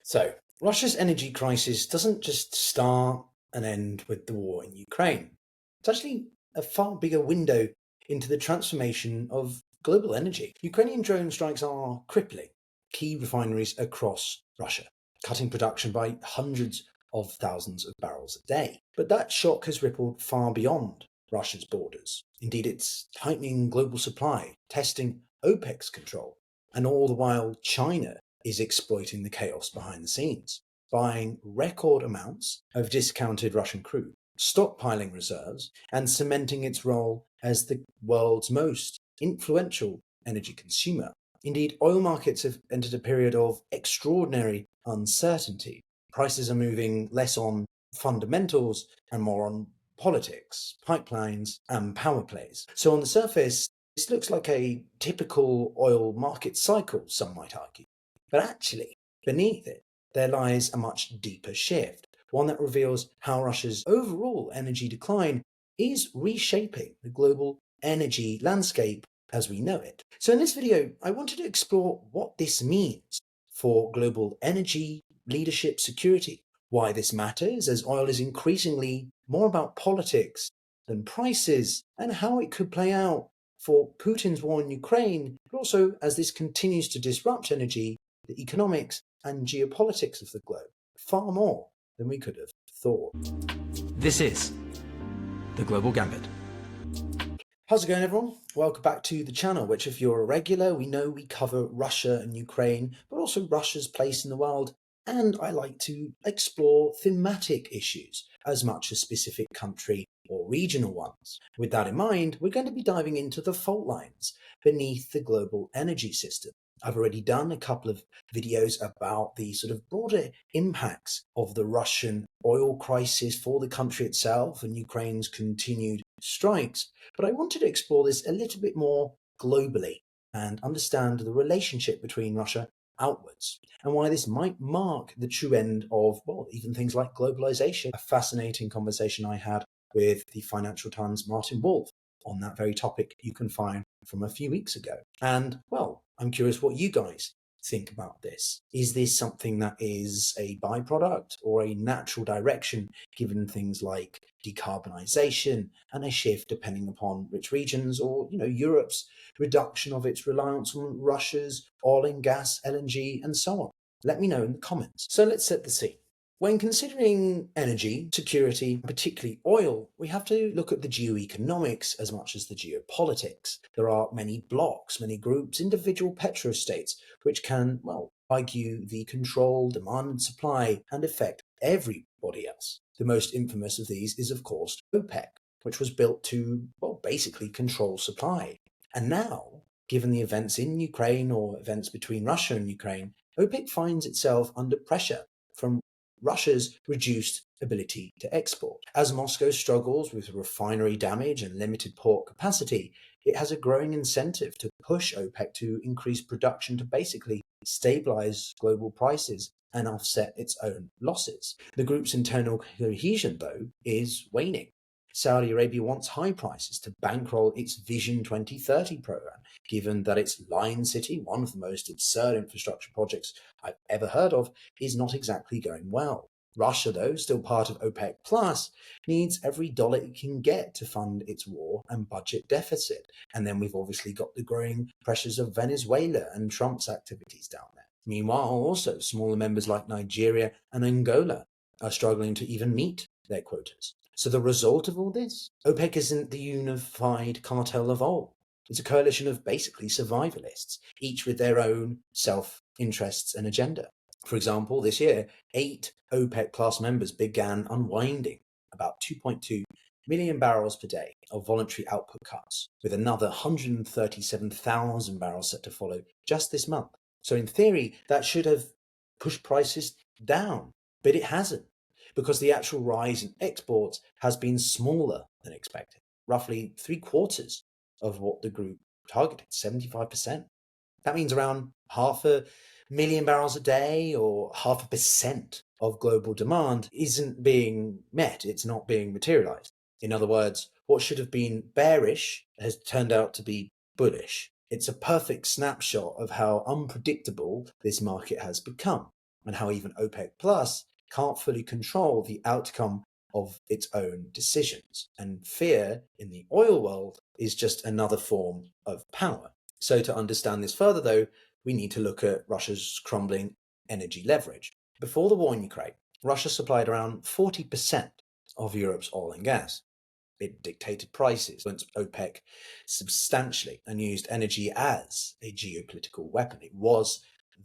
So, Russia's energy crisis doesn't just start and end with the war in Ukraine. It's actually a far bigger window into the transformation of global energy. Ukrainian drone strikes are crippling key refineries across Russia, cutting production by hundreds of thousands of barrels a day. But that shock has rippled far beyond Russia's borders. Indeed, it's tightening global supply, testing OPEC's control, and all the while China is exploiting the chaos behind the scenes, buying record amounts of discounted Russian crude, stockpiling reserves, and cementing its role as the world's most influential energy consumer. Indeed, oil markets have entered a period of extraordinary uncertainty. Prices are moving less on fundamentals and more on politics, pipelines, and power plays. So on the surface, this looks like a typical oil market cycle, some might argue. But actually, beneath it, there lies a much deeper shift, one that reveals how Russia's overall energy decline is reshaping the global energy landscape as we know it. So in this video, I wanted to explore what this means for global energy, leadership, security, why this matters as oil is increasingly more about politics than prices, and how it could play out for Putin's war in Ukraine, but also as this continues to disrupt energy, the economics and geopolitics of the globe, far more than we could have thought. This is the Global Gambit. How's it going, everyone? Welcome back to the channel, which if you're a regular, we know we cover Russia and Ukraine, but also Russia's place in the world. And I like to explore thematic issues as much as specific country or regional ones. With that in mind, we're going to be diving into the fault lines beneath the global energy system. I've already done a couple of videos about the sort of broader impacts of the Russian oil crisis for the country itself and Ukraine's continued strikes, but I wanted to explore this a little bit more globally and understand the relationship between Russia outwards and why this might mark the true end of, well, even things like globalization. A fascinating conversation I had with the Financial Times' Martin Wolf on that very topic you can find from a few weeks ago. And, well, I'm curious what you guys think about this. Is this something that is a byproduct or a natural direction given things like decarbonisation and a shift depending upon which regions, or Europe's reduction of its reliance on Russia's oil and gas, LNG, and so on? Let me know in the comments. So let's set the scene. When considering energy security, particularly oil, we have to look at the geoeconomics as much as the geopolitics. There are many blocks, many groups, individual petrostates, which can, well, argue the control, demand and supply, and affect everybody else. The most infamous of these is, of course, OPEC, which was built to, well, basically control supply. And now, given the events in Ukraine or events between Russia and Ukraine, OPEC finds itself under pressure from Russia's reduced ability to export. As Moscow struggles with refinery damage and limited port capacity, it has a growing incentive to push OPEC to increase production to basically stabilize global prices and offset its own losses. The group's internal cohesion, though, is waning. Saudi Arabia wants high prices to bankroll its Vision 2030 program, given that its Line City, one of the most absurd infrastructure projects I've ever heard of, is not exactly going well. Russia, though, still part of OPEC Plus, needs every dollar it can get to fund its war and budget deficit. And then we've obviously got the growing pressures of Venezuela and Trump's activities down there. Meanwhile, also, smaller members like Nigeria and Angola are struggling to even meet their quotas. So the result of all this? OPEC isn't the unified cartel of old. It's a coalition of basically survivalists, each with their own self-interests and agenda. For example, this year, 8 OPEC Plus members began unwinding about 2.2 million barrels per day of voluntary output cuts, with another 137,000 barrels set to follow just this month. So in theory, that should have pushed prices down, but it hasn't, because the actual rise in exports has been smaller than expected, roughly 3/4 of what the group targeted, 75%. That means around 500,000 barrels a day, or 0.5% of global demand isn't being met, it's not being materialized. In other words, what should have been bearish has turned out to be bullish. It's a perfect snapshot of how unpredictable this market has become. and how even OPEC Plus can't fully control the outcome of its own decisions. And fear in the oil world is just another form of power. So to understand this further, though, we need to look at Russia's crumbling energy leverage. Before the war in Ukraine, Russia supplied around 40% of Europe's oil and gas. It dictated prices, influenced OPEC substantially, and used energy as a geopolitical weapon. It was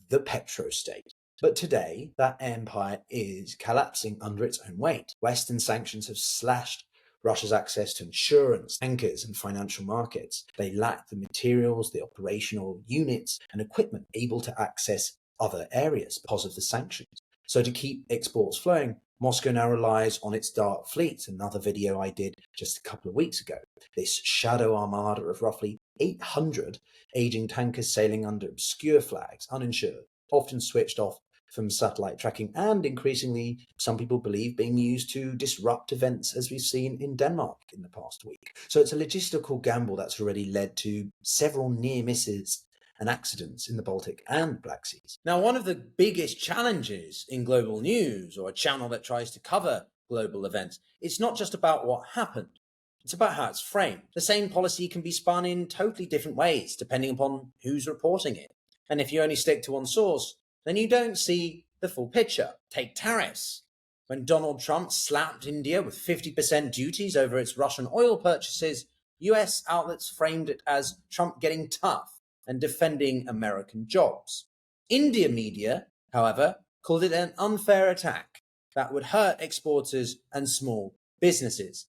the petrostate. But today, that empire is collapsing under its own weight. Western sanctions have slashed Russia's access to insurance, tankers, and financial markets. They lack the materials, the operational units, and equipment able to access other areas because of the sanctions. So to keep exports flowing, Moscow now relies on its dark fleet. Another video I did just a couple of weeks ago. This shadow armada of roughly 800 aging tankers sailing under obscure flags, uninsured, often switched off from satellite tracking, and increasingly, some people believe, being used to disrupt events as we've seen in Denmark in the past week. So it's a logistical gamble that's already led to several near misses and accidents in the Baltic and Black Seas. Now, one of the biggest challenges in global news, or a channel that tries to cover global events, it's not just about what happened, it's about how it's framed. The same policy can be spun in totally different ways, depending upon who's reporting it. And if you only stick to one source, then you don't see the full picture. Take tariffs. When Donald Trump slapped India with 50% duties over its Russian oil purchases, US outlets framed it as Trump getting tough and defending American jobs. India media, however, called it an unfair attack that would hurt exporters and small businesses.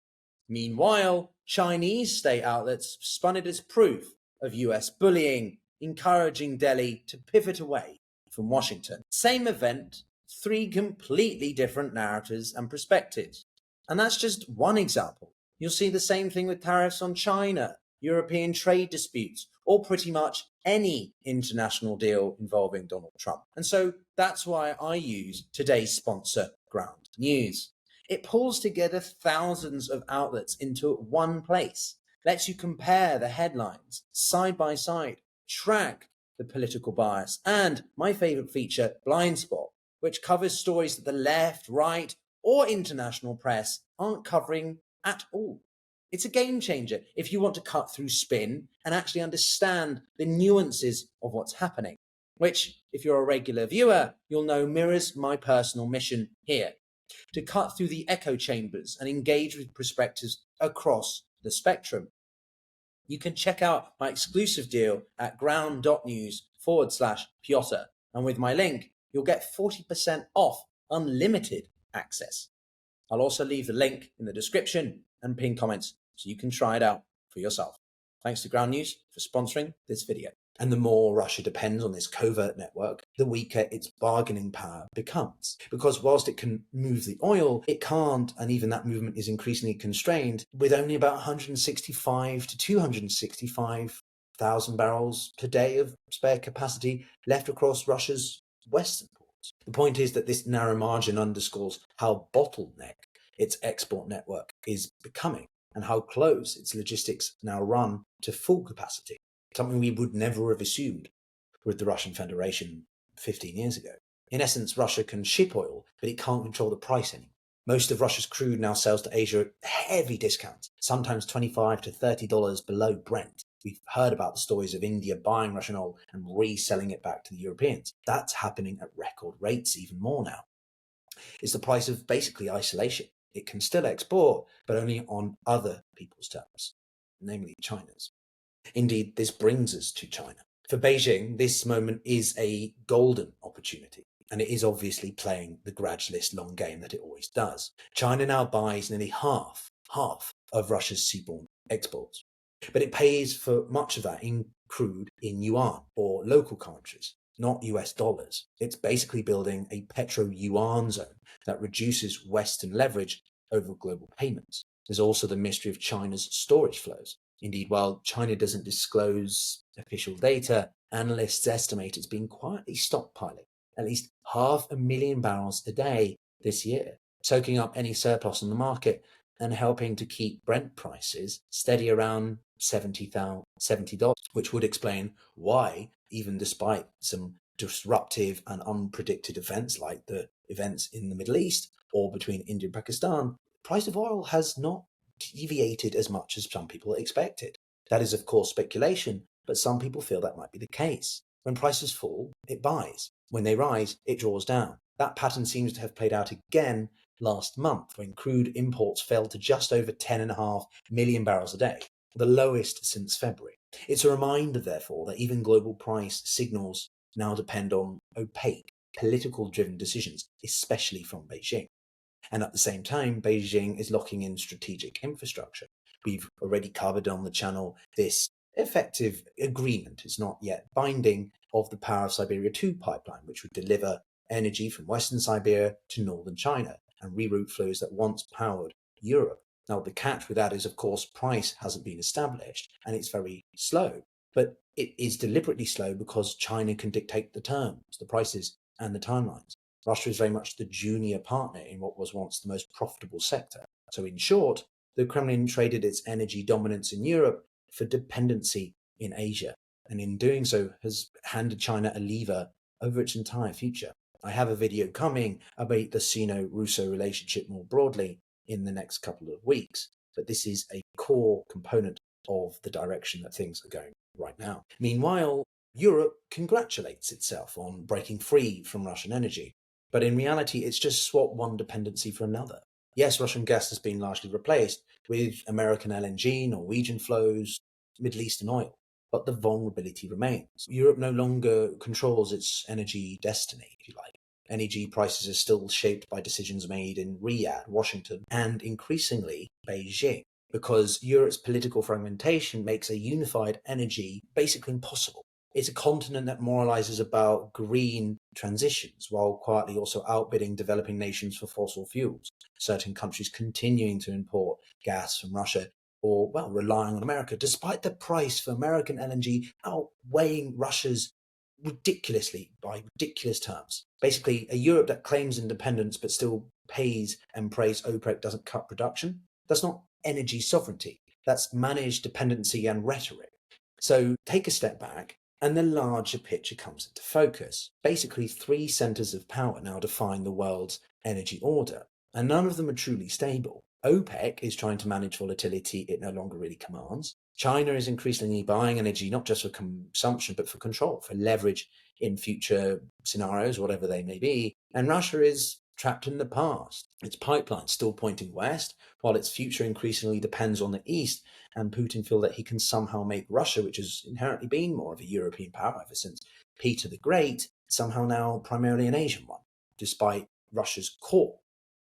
Meanwhile, Chinese state outlets spun it as proof of US bullying, encouraging Delhi to pivot away from Washington. Same event, three completely different narratives and perspectives. And that's just one example. You'll see the same thing with tariffs on China, European trade disputes, or pretty much any international deal involving Donald Trump. And so that's why I use today's sponsor, Ground News. It pulls together thousands of outlets into one place, lets you compare the headlines side by side, track the political bias, and my favorite feature, Blind Spot, which covers stories that the left, right, or international press aren't covering at all. It's a game changer if you want to cut through spin and actually understand the nuances of what's happening, which, if you're a regular viewer, you'll know mirrors my personal mission here, to cut through the echo chambers and engage with perspectives across the spectrum. You can check out my exclusive deal at ground.news/Pyotr. And with my link, you'll get 40% off unlimited access. I'll also leave the link in the description and pinned comments so you can try it out for yourself. Thanks to Ground News for sponsoring this video. And the more Russia depends on this covert network, the weaker its bargaining power becomes. Because whilst it can move the oil, it can't, and even that movement is increasingly constrained, with only about 165 to 265,000 barrels per day of spare capacity left across Russia's western ports. The point is that this narrow margin underscores how bottleneck its export network is becoming, and how close its logistics now run to full capacity. Something we would never have assumed with the Russian Federation 15 years ago. In essence, Russia can ship oil, but it can't control the price anymore. Most of Russia's crude now sells to Asia at heavy discounts, sometimes $25 to $30 below Brent. We've heard about the stories of India buying Russian oil and reselling it back to the Europeans. That's happening at record rates even more now. It's the price of basically isolation. It can still export, but only on other people's terms, namely China's. Indeed, this brings us to China. For Beijing, this moment is a golden opportunity, and it is obviously playing the gradualist long game that it always does. China now buys nearly half of Russia's seaborne exports, but it pays for much of that in crude in yuan, or local currencies, not US dollars. It's basically building a petro-yuan zone that reduces Western leverage over global payments. There's also the mystery of China's storage flows. Indeed, while China doesn't disclose official data, analysts estimate it's been quietly stockpiling at least 500,000 barrels a day this year, soaking up any surplus on the market and helping to keep Brent prices steady around $70, which would explain why, even despite some disruptive and unpredicted events like the events in the Middle East or between India and Pakistan, the price of oil has not deviated as much as some people expected. That is, of course, speculation, but some people feel that might be the case. When prices fall, it buys. When they rise, it draws down. That pattern seems to have played out again last month, when crude imports fell to just over 10.5 million barrels a day, the lowest since February. It's a reminder, therefore, that even global price signals now depend on opaque, political-driven decisions, especially from Beijing. And at the same time, Beijing is locking in strategic infrastructure. We've already covered on the channel this effective agreement, it's not yet binding, of the Power of Siberia 2 pipeline, which would deliver energy from Western Siberia to northern China and reroute flows that once powered Europe. Now, the catch with that is, of course, price hasn't been established and it's very slow. But it is deliberately slow because China can dictate the terms, the prices, and the timelines. Russia is very much the junior partner in what was once the most profitable sector. So in short, the Kremlin traded its energy dominance in Europe for dependency in Asia, and in doing so has handed China a lever over its entire future. I have a video coming about the Sino-Russo relationship more broadly in the next couple of weeks, but this is a core component of the direction that things are going right now. Meanwhile, Europe congratulates itself on breaking free from Russian energy, but in reality it's just swapped one dependency for another. Yes, Russian gas has been largely replaced with American LNG, Norwegian flows, Middle Eastern oil, but the vulnerability remains. Europe no longer controls its energy destiny, if you like. Energy prices are still shaped by decisions made in Riyadh, Washington, and increasingly Beijing, because Europe's political fragmentation makes a unified energy basically impossible. It's a continent that moralizes about green transitions while quietly also outbidding developing nations for fossil fuels. Certain countries continuing to import gas from Russia or, well, relying on America, despite the price for American LNG outweighing Russia's ridiculously by ridiculous terms. Basically, a Europe that claims independence but still pays and prays OPEC doesn't cut production. That's not energy sovereignty. That's managed dependency and rhetoric. So take a step back and the larger picture comes into focus. Basically, three centers of power now define the world's energy order, and none of them are truly stable. OPEC is trying to manage volatility it no longer really commands. China is increasingly buying energy not just for consumption, but for control, for leverage in future scenarios, whatever they may be. And Russia is trapped in the past. Its pipeline still pointing west, while its future increasingly depends on the east. And Putin feels that he can somehow make Russia, which has inherently been more of a European power ever since Peter the Great, somehow now primarily an Asian one, despite Russia's core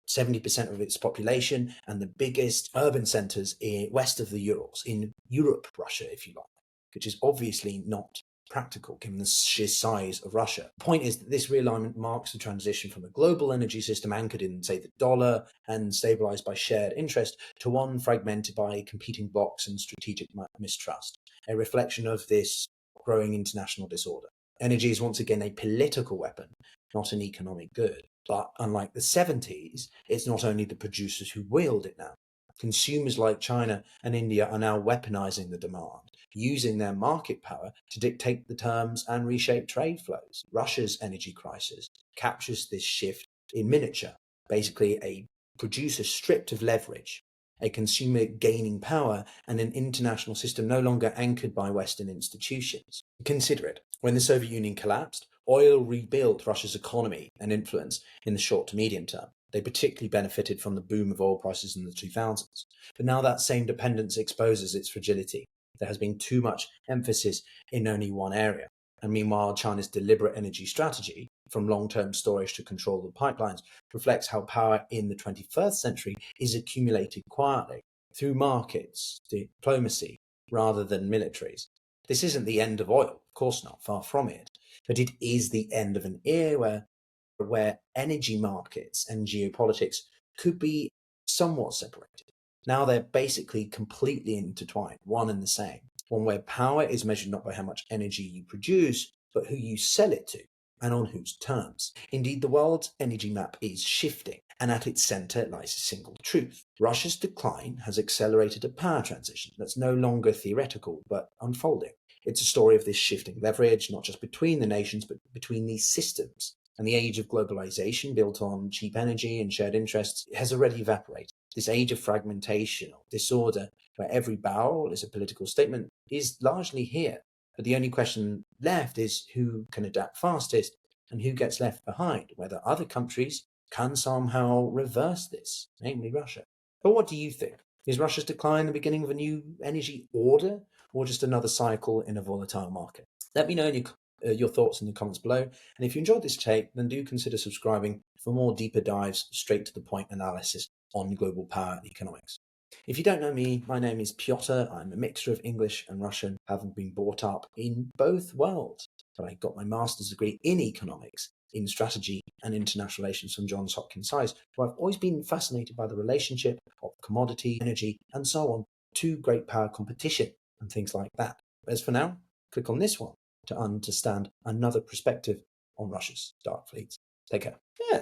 70% of its population and the biggest urban centers west of the Urals, in Europe, Russia, if you like, which is obviously not practical given the sheer size of Russia. The point is that this realignment marks the transition from a global energy system anchored in, say, the dollar and stabilized by shared interest to one fragmented by competing blocs and strategic mistrust, a reflection of this growing international disorder. Energy is once again a political weapon, not an economic good. But unlike the 70s, it's not only the producers who wield it now. Consumers like China and India are now weaponizing the demand, using their market power to dictate the terms and reshape trade flows. Russia's energy crisis captures this shift in miniature, basically a producer stripped of leverage, a consumer gaining power, and an international system no longer anchored by Western institutions. Consider it. When the Soviet Union collapsed, oil rebuilt Russia's economy and influence in the short to medium term. They particularly benefited from the boom of oil prices in the 2000s. But now that same dependence exposes its fragility. There has been too much emphasis in only one area. And meanwhile, China's deliberate energy strategy, from long-term storage to control of pipelines, reflects how power in the 21st century is accumulated quietly through markets, diplomacy, rather than militaries. This isn't the end of oil, of course not, far from it, but it is the end of an era where energy markets and geopolitics could be somewhat separated. Now they're basically completely intertwined, one and the same. One where power is measured not by how much energy you produce, but who you sell it to and on whose terms. Indeed, the world's energy map is shifting, and at its center lies a single truth. Russia's decline has accelerated a power transition that's no longer theoretical, but unfolding. It's a story of this shifting leverage, not just between the nations, but between these systems. And the age of globalization, built on cheap energy and shared interests, has already evaporated. This age of fragmentation or disorder, where every barrel is a political statement, is largely here. But the only question left is who can adapt fastest and who gets left behind, whether other countries can somehow reverse this, namely Russia. But what do you think? Is Russia's decline the beginning of a new energy order, or just another cycle in a volatile market? Let me know your thoughts in the comments below. And if you enjoyed this take, then do consider subscribing for more deeper dives, straight to the point analysis on global power and economics. If you don't know me, my name is Pyotr. I'm a mixture of English and Russian, having been brought up in both worlds. So I got my master's degree in economics, in strategy and international relations from Johns Hopkins Science, where I've always been fascinated by the relationship of commodity, energy, and so on to great power competition and things like that. As for now, click on this one to understand another perspective on Russia's dark fleets. Take care. Yeah.